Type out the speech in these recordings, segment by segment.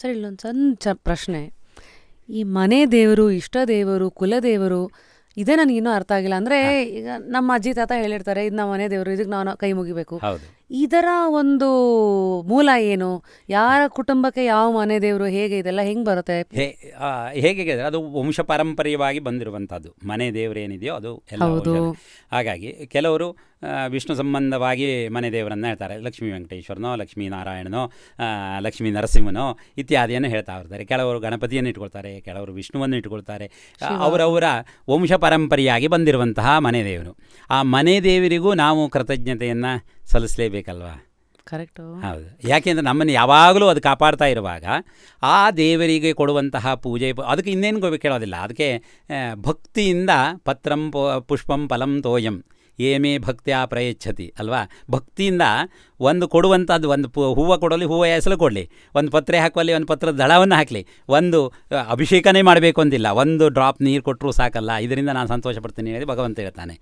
ಸರಿ, ಇಲ್ಲೊಂದು ಸಣ್ಣ ಪ್ರಶ್ನೆ. ಈ ಮನೆ ದೇವರು, ಇಷ್ಟ ದೇವರು, ಕುಲದೇವರು, ಇದೇ ನನಗಿನ್ನೂ ಅರ್ಥ ಆಗಿಲ್ಲ. ಅಂದರೆ ಈಗ ನಮ್ಮ ಅಜ್ಜಿ ತಾತ ಹೇಳಿರ್ತಾರೆ, ಇದು ನಮ್ಮ ಮನೆ ದೇವರು, ಇದಕ್ಕೆ ನಾವು ಕೈ ಮುಗಿಬೇಕು. ಇದರ ಒಂದು ಮೂಲ ಏನು? ಯಾರ ಕುಟುಂಬಕ್ಕೆ ಯಾವ ಮನೆ ದೇವರು, ಹೇಗೆ ಇದೆಲ್ಲ ಹೆಂಗೆ ಬರುತ್ತೆ? ಹೇಗೆ ಅದು ವಂಶ ಪಾರಂಪರ್ಯವಾಗಿ ಬಂದಿರುವಂಥದ್ದು ಮನೆ ದೇವರು ಏನಿದೆಯೋ ಅದು ಎಲ್ಲ. ಹಾಗಾಗಿ ಕೆಲವರು ವಿಷ್ಣು ಸಂಬಂಧವಾಗಿ ಮನೆ ದೇವರನ್ನು ಹೇಳ್ತಾರೆ. ಲಕ್ಷ್ಮೀ ವೆಂಕಟೇಶ್ವರನೋ, ಲಕ್ಷ್ಮೀ ನಾರಾಯಣನೋ, ಲಕ್ಷ್ಮೀ ನರಸಿಂಹನೋ ಇತ್ಯಾದಿಯನ್ನು ಹೇಳ್ತಾ ಇರ್ತಾರೆ. ಕೆಲವರು ಗಣಪತಿಯನ್ನು ಇಟ್ಕೊಳ್ತಾರೆ, ಕೆಲವರು ವಿಷ್ಣುವನ್ನು ಇಟ್ಕೊಳ್ತಾರೆ. ಅವರವರ ವಂಶ ಪಾರಂಪರ್ಯವಾಗಿ ಬಂದಿರುವಂತಹ ಮನೆ ದೇವರು. ಆ ಮನೆ ದೇವರಿಗೂ ನಾವು ಕೃತಜ್ಞತೆಯನ್ನು ಸಲ್ಲಿಸಲೇಬೇಕಲ್ವಾ? ಕರೆಕ್ಟು. ಹೌದು. ಯಾಕೆಂದರೆ ನಮ್ಮನ್ನು ಯಾವಾಗಲೂ ಅದು ಕಾಪಾಡ್ತಾ ಇರುವಾಗ ಆ ದೇವರಿಗೆ ಕೊಡುವಂತಹ ಪೂಜೆ ಅದಕ್ಕೆ ಇನ್ನೇನು ಕೇಳೋದಿಲ್ಲ. ಅದಕ್ಕೆ ಭಕ್ತಿಯಿಂದ ಪತ್ರಂ ಪುಷ್ಪಂ ಫಲಂ ತೋಯಂ ಏಮೇ ಭಕ್ತಿಯ ಪ್ರಯಚ್ಛತಿ ಅಲ್ವಾ? ಭಕ್ತಿಯಿಂದ ಒಂದು ಕೊಡುವಂಥದ್ದು, ಒಂದು ಹೂವು ಕೊಡಲಿ, ಹೂವು ಹೆಸಲು ಕೊಡಲಿ, ಒಂದು ಪತ್ರೆ ಹಾಕುವಲ್ಲಿ ಒಂದು ಪತ್ರದ ದಳವನ್ನು ಹಾಕಲಿ, ಒಂದು ಅಭಿಷೇಕನೇ ಮಾಡಬೇಕು ಅಂತಿಲ್ಲ, ಒಂದು ಡ್ರಾಪ್ ನೀರು ಕೊಟ್ಟರೂ ಸಾಕಲ್ಲ, ಇದರಿಂದ ನಾನು ಸಂತೋಷ ಪಡ್ತೀನಿ ಹೇಳಿ ಭಗವಂತ ಹೇಳ್ತಾನೆ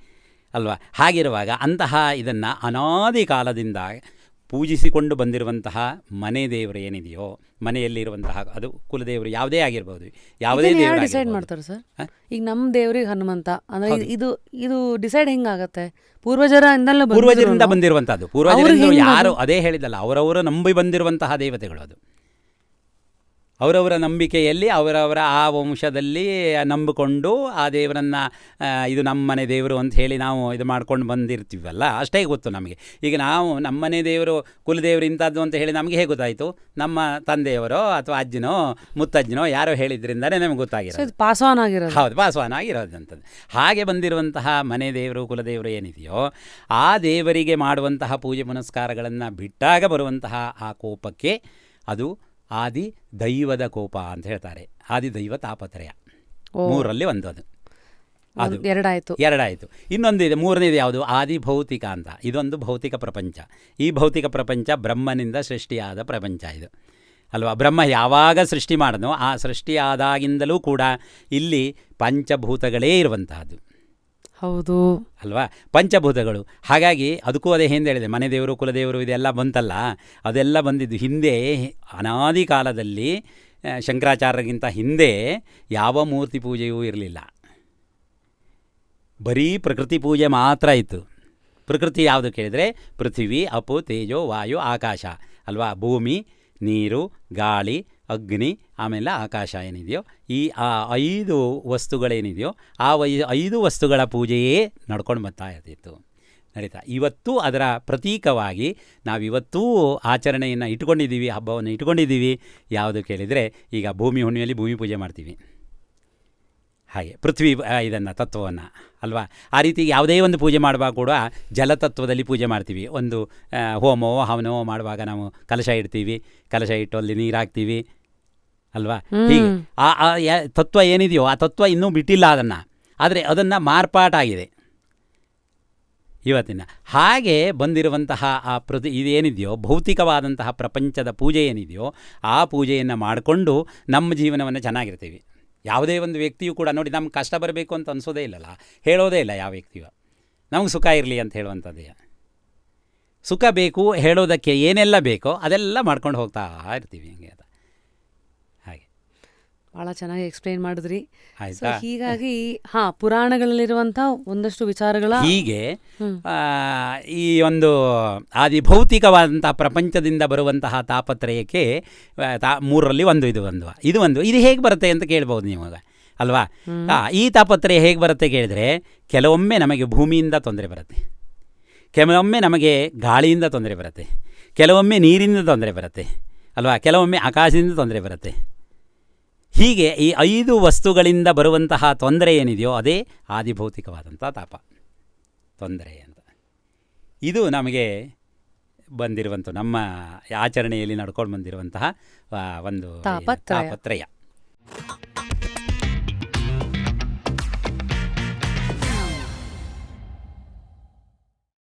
ಅಲ್ವಾ? ಹಾಗಿರುವಾಗ ಅಂತಹ ಇದನ್ನು ಅನಾದಿ ಕಾಲದಿಂದ ಪೂಜಿಸಿಕೊಂಡು ಬಂದಿರುವಂತಹ ಮನೆ ದೇವರು ಏನಿದೆಯೋ, ಮನೆಯಲ್ಲಿರುವಂತಹ ಅದು ಕುಲದೇವರು ಯಾವುದೇ ಆಗಿರ್ಬೋದು, ಯಾವುದೇ ದೇವರು ಡಿಸೈಡ್ ಮಾಡ್ತಾರೆ ಸರ್. ಈಗ ನಮ್ಮ ದೇವ್ರಿಗೆ ಹನುಮಂತ ಅಂದರೆ ಇದು ಡಿಸೈಡ್ ಹೆಂಗಾಗತ್ತೆ? ಪೂರ್ವಜರಿಂದ ಬಂದಿರುವಂಥದ್ದು. ಪೂರ್ವಜರಿಂದ ಯಾರು ಅದೇ ಹೇಳಿದಲ್ಲ, ಅವರವರು ನಂಬಿ ಬಂದಿರುವಂತಹ ದೇವತೆಗಳು. ಅದು ಅವರವರ ನಂಬಿಕೆಯಲ್ಲಿ ಅವರವರ ಆ ವಂಶದಲ್ಲಿ ನಂಬಿಕೊಂಡು ಆ ದೇವರನ್ನು ಇದು ನಮ್ಮ ಮನೆ ದೇವರು ಅಂತ ಹೇಳಿ ನಾವು ಇದು ಮಾಡ್ಕೊಂಡು ಬಂದಿರ್ತೀವಲ್ಲ, ಅಷ್ಟೇ ಗೊತ್ತು ನಮಗೆ. ಈಗ ನಾವು ನಮ್ಮನೆ ದೇವರು ಕುಲದೇವರು ಇಂಥದ್ದು ಅಂತ ಹೇಳಿ ನಮಗೆ ಹೇಗೆ ಗೊತ್ತಾಯಿತು? ನಮ್ಮ ತಂದೆಯವರೋ ಅಥವಾ ಅಜ್ಜನೋ ಮುತ್ತಜ್ಜನೋ ಯಾರೋ ಹೇಳಿದ್ರಿಂದಲೇ ನಮಗೆ ಗೊತ್ತಾಗಿರೋದು. ಪಾಸ್ವಾನ್ ಆಗಿರೋದು. ಹೌದು, ಪಾಸ್ವಾನ್ ಆಗಿರೋದಂಥದ್ದು. ಹಾಗೆ ಬಂದಿರುವಂತಹ ಮನೆ ದೇವರು ಕುಲದೇವರು ಏನಿದೆಯೋ ಆ ದೇವರಿಗೆ ಮಾಡುವಂತಹ ಪೂಜೆ ಪುನಸ್ಕಾರಗಳನ್ನು ಬಿಟ್ಟಾಗ ಬರುವಂತಹ ಆ ಕೋಪಕ್ಕೆ ಅದು ಆದಿ ದೈವದ ಕೋಪ ಅಂತ ಹೇಳ್ತಾರೆ. ಆದಿ ದೈವ ತಾಪತ್ರಯ, ಮೂರರಲ್ಲಿ ಒಂದು. ಅದು ಎರಡಾಯಿತು. ಇನ್ನೊಂದಿದೆ, ಮೂರನೇದು ಯಾವುದು? ಆದಿ ಭೌತಿಕ ಅಂತ. ಇದೊಂದು ಭೌತಿಕ ಪ್ರಪಂಚ. ಈ ಭೌತಿಕ ಪ್ರಪಂಚ ಬ್ರಹ್ಮನಿಂದ ಸೃಷ್ಟಿಯಾದ ಪ್ರಪಂಚ ಇದು ಅಲ್ವಾ? ಬ್ರಹ್ಮ ಯಾವಾಗ ಸೃಷ್ಟಿ ಮಾಡಿದ್ನೋ ಆ ಸೃಷ್ಟಿಯಾದಾಗಿಂದಲೂ ಕೂಡ ಇಲ್ಲಿ ಪಂಚಭೂತಗಳೇ ಇರುವಂತಹದ್ದು. ಹೌದು ಅಲ್ವಾ? ಪಂಚಭೂತಗಳು. ಹಾಗಾಗಿ ಅದಕ್ಕೂ ಅದೇ ಹಿಂದೆ ಹೇಳಿದೆ, ಮನೆ ದೇವರು ಕುಲದೇವರು ಇದೆಲ್ಲ ಬಂತಲ್ಲ, ಅದೆಲ್ಲ ಬಂದಿದ್ದು ಹಿಂದೆ ಅನಾದಿ ಕಾಲದಲ್ಲಿ. ಶಂಕರಾಚಾರ್ಯರಿಗಿಂತ ಹಿಂದೆ ಯಾವ ಮೂರ್ತಿ ಪೂಜೆಯೂ ಇರಲಿಲ್ಲ, ಬರೀ ಪ್ರಕೃತಿ ಪೂಜೆ ಮಾತ್ರ ಇತ್ತು. ಪ್ರಕೃತಿ ಯಾವುದು ಕೇಳಿದರೆ ಪೃಥ್ವಿ, ಅಪು, ತೇಜೋ, ವಾಯು, ಆಕಾಶ ಅಲ್ವಾ? ಭೂಮಿ, ನೀರು, ಗಾಳಿ, ಅಗ್ನಿ, ಆಮೇಲೆ ಆಕಾಶ ಏನಿದೆಯೋ ಈ 5 ವಸ್ತುಗಳೇನಿದೆಯೋ ಆ 5 ವಸ್ತುಗಳ ಪೂಜೆಯೇ ನಡ್ಕೊಂಡು ಬರ್ತಾ ಇರ್ತಿತ್ತು, ನಡೀತಾ. ಇವತ್ತು ಅದರ ಪ್ರತೀಕವಾಗಿ ನಾವಿವತ್ತೂ ಆಚರಣೆಯನ್ನು ಇಟ್ಕೊಂಡಿದ್ದೀವಿ, ಹಬ್ಬವನ್ನು ಇಟ್ಕೊಂಡಿದ್ದೀವಿ. ಯಾವುದು ಕೇಳಿದರೆ ಈಗ ಭೂಮಿ ಹುಣ್ಣಿಮೆಯಲ್ಲಿ ಭೂಮಿ ಪೂಜೆ ಮಾಡ್ತೀವಿ, ಹಾಗೆ ಪೃಥ್ವಿ ಇದನ್ನು ತತ್ವವನ್ನು ಅಲ್ವಾ? ಆ ರೀತಿ ಯಾವುದೇ ಒಂದು ಪೂಜೆ ಮಾಡುವಾಗ ಕೂಡ ಜಲತತ್ವದಲ್ಲಿ ಪೂಜೆ ಮಾಡ್ತೀವಿ. ಒಂದು ಹೋಮವೋ ಹವನವೋ ಮಾಡುವಾಗ ನಾವು ಕಲಶ ಇಡ್ತೀವಿ, ಕಲಶ ಇಟ್ಟು ಅಲ್ಲಿ ನೀರು ಹಾಕ್ತೀವಿ ಅಲ್ವಾ? ಹೀಗೆ ಆ ತತ್ವ ಏನಿದೆಯೋ ಆ ತತ್ವ ಇನ್ನೂ ಬಿಟ್ಟಿಲ್ಲ ಅದನ್ನು, ಆದರೆ ಅದನ್ನು ಮಾರ್ಪಾಟಾಗಿದೆ ಇವತ್ತಿನ. ಹಾಗೆ ಬಂದಿರುವಂತಹ ಆ ಇದೇನಿದೆಯೋ ಭೌತಿಕವಾದಂತಹ ಪ್ರಪಂಚದ ಪೂಜೆ ಏನಿದೆಯೋ ಆ ಪೂಜೆಯನ್ನು ಮಾಡಿಕೊಂಡು ನಮ್ಮ ಜೀವನವನ್ನು ಚೆನ್ನಾಗಿರ್ತೀವಿ. ಯಾವುದೇ ಒಂದು ವ್ಯಕ್ತಿಯು ಕೂಡ ನೋಡಿ, ನಮ್ಗೆ ಕಷ್ಟ ಬರಬೇಕು ಅಂತ ಅನಿಸೋದೇ ಇಲ್ಲಲ್ಲ, ಹೇಳೋದೇ ಇಲ್ಲ ಯಾವ ವ್ಯಕ್ತಿಯು. ನಮಗೆ ಸುಖ ಇರಲಿ ಅಂತ ಹೇಳುವಂಥದ್ದೇ. ಸುಖ ಬೇಕು ಹೇಳೋದಕ್ಕೆ ಏನೆಲ್ಲ ಬೇಕೋ ಅದೆಲ್ಲ ಮಾಡ್ಕೊಂಡು ಹೋಗ್ತಾ ಇರ್ತೀವಿ. ಹಂಗೆ ಅದು ಹಾಗೆ ಭಾಳ ಚೆನ್ನಾಗಿ ಎಕ್ಸ್ಪ್ಲೈನ್ ಮಾಡಿದ್ರಿ. ಹೀಗಾಗಿ ಪುರಾಣಗಳಲ್ಲಿರುವಂಥ ಒಂದಷ್ಟು ವಿಚಾರಗಳ ಹೀಗೆ ಈ ಒಂದು ಆದಿ ಭೌತಿಕವಾದಂಥ ಪ್ರಪಂಚದಿಂದ ಬರುವಂತಹ ತಾಪತ್ರಯಕ್ಕೆ ಮೂರರಲ್ಲಿ ಇದು ಹೇಗೆ ಬರುತ್ತೆ ಅಂತ ಕೇಳ್ಬೋದು ನೀವು ಅಲ್ವಾ? ಈ ತಾಪತ್ರಯ ಹೇಗೆ ಬರುತ್ತೆ ಕೇಳಿದರೆ, ಕೆಲವೊಮ್ಮೆ ನಮಗೆ ಭೂಮಿಯಿಂದ ತೊಂದರೆ ಬರುತ್ತೆ, ಕೆಲವೊಮ್ಮೆ ನಮಗೆ ಗಾಳಿಯಿಂದ ತೊಂದರೆ ಬರುತ್ತೆ, ಕೆಲವೊಮ್ಮೆ ನೀರಿನಿಂದ ತೊಂದರೆ ಬರುತ್ತೆ ಅಲ್ವಾ? ಕೆಲವೊಮ್ಮೆ ಆಕಾಶದಿಂದ ತೊಂದರೆ ಬರುತ್ತೆ. ಹೀಗೆ ಈ 5 ವಸ್ತುಗಳಿಂದ ಬರುವಂತಹ ತೊಂದರೆ ಏನಿದೆಯೋ ಅದೇ ಆದಿಭೌತಿಕವಾದಂಥ ತಾಪ ತೊಂದರೆ ಅಂತ. ಇದು ನಮಗೆ ಬಂದಿರುವಂಥ ನಮ್ಮ ಆಚರಣೆಯಲ್ಲಿ ನಡ್ಕೊಂಡು ಬಂದಿರುವಂತಹ ಒಂದು ತಾಪತ್ರಯ.